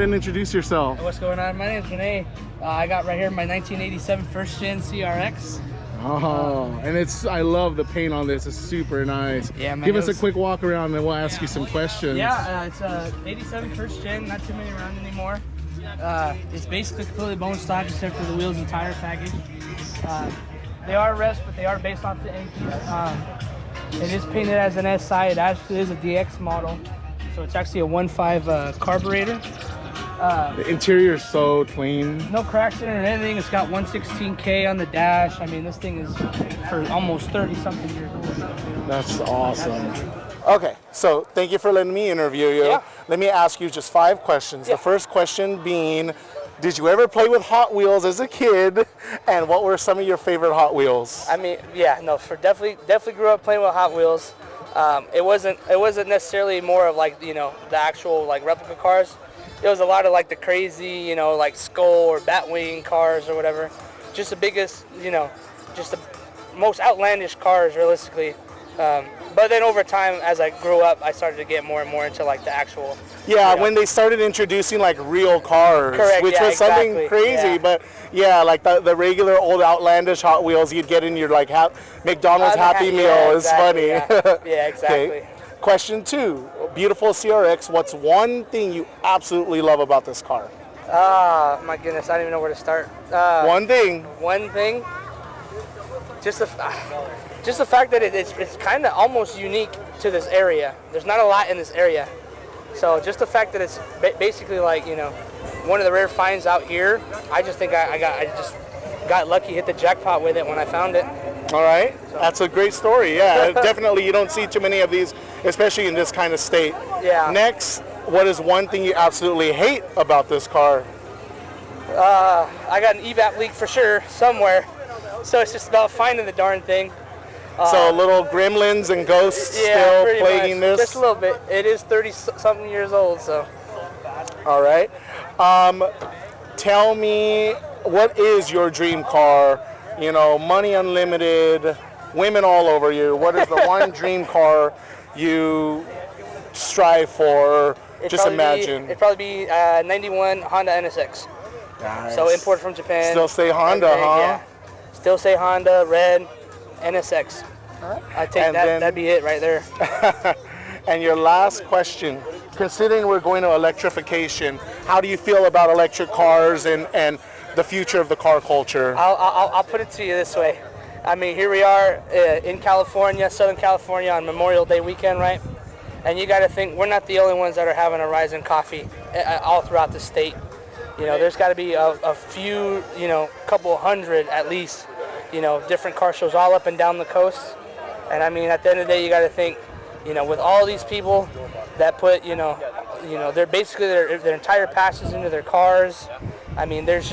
ahead and introduce yourself. What's going on? My name is Renee. I got right here my 1987 first gen CRX. Oh, and I love the paint on this. It's super nice. Yeah, man. Give us a quick walk around and we'll ask you some questions. Yeah, it's 87 first gen, not too many around anymore. It's basically completely bone stock except for the wheels and tire package. They are rest, but they are based off the NQ. It is painted as an SI. It actually is a DX model. So it's actually a 1.5 carburetor. The interior is so clean. No cracks in it or anything. It's got 116K on the dash. I mean, this thing is for almost 30-something years old. That's awesome. Okay, so thank you for letting me interview you. Yeah. Let me ask you just 5 questions. Yeah. The first question being, did you ever play with Hot Wheels as a kid? And what were some of your favorite Hot Wheels? I mean, yeah, no, definitely grew up playing with Hot Wheels. It wasn't necessarily more of like, you know, the actual like replica cars. It was a lot of like the crazy, you know, like Skull or Batwing cars or whatever. Just the biggest, you know, just the most outlandish cars realistically. But then over time, as I grew up, I started to get more and more into like the actual. Yeah, you know, when they started introducing like real cars, correct, which yeah, was something exactly, crazy. yeah. But yeah, like the regular old outlandish Hot Wheels you'd get in your like McDonald's Happy Meal yeah, is exactly, funny. Yeah, yeah, exactly. Okay. Question 2, beautiful CRX. What's one thing you absolutely love about this car? My goodness, I don't even know where to start. One thing. One thing. Just the fact that it's kind of almost unique to this area. There's not a lot in this area, so just the fact that it's basically like, you know, one of the rare finds out here. I just think I just got lucky, hit the jackpot with it when I found it. All right, that's a great story. Yeah, definitely. You don't see too many of these, especially in this kind of state. Yeah. Next, what is one thing you absolutely hate about this car? I got an evap leak for sure somewhere, so it's just about finding the darn thing. So little gremlins and ghosts still plaguing this? Just a little bit. It is 30-something years old, so. All right. Tell me, what is your dream car? You know, money unlimited, women all over you. What is the one dream car you strive for? Just imagine. It'd probably be 91 Honda NSX. Nice. So imported from Japan. Still say Honda, everything, huh? Yeah. Still say Honda, red, NSX. I take that. That'd be it right there. And your last question, considering we're going to electrification, how do you feel about electric cars and the future of the car culture? I'll put it to you this way. I mean, here we are in California, Southern California on Memorial Day weekend, right? And you got to think we're not the only ones that are having a rise in coffee all throughout the state. You know, there's got to be a few, you know, couple hundred at least, you know, different car shows all up and down the coast. And I mean, at the end of the day, you got to think, you know, with all these people that put, you know, they're basically their entire passes into their cars. I mean, there's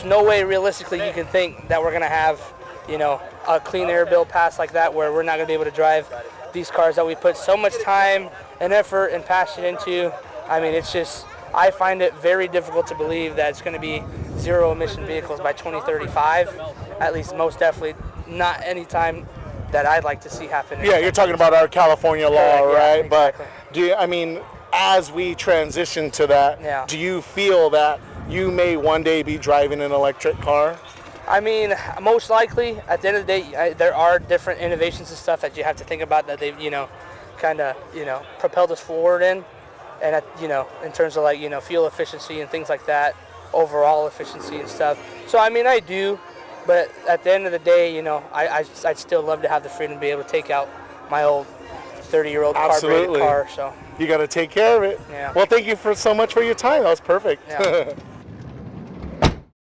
no way realistically you can think that we're gonna have, you know, a clean air bill pass like that where we're not gonna be able to drive these cars that we put so much time and effort and passion into. I mean, it's just, I find it very difficult to believe that it's gonna be zero emission vehicles by 2035. At least most definitely not any time that I'd like to see happen. Yeah, you're talking about our California law, correct, right? Yeah, exactly. But I mean, as we transition to that, yeah. Do you feel that you may one day be driving an electric car? I mean, most likely. At the end of the day, there are different innovations and stuff that you have to think about that they've, you know, kind of, you know, propelled us forward in, and you know, in terms of like, you know, fuel efficiency and things like that, overall efficiency and stuff. So I mean, I do. But at the end of the day, you know, I'd still love to have the freedom to be able to take out my old 30-year-old carbureted car. So you got to take care of it. Yeah. Well, thank you so much for your time. That was perfect. Yeah.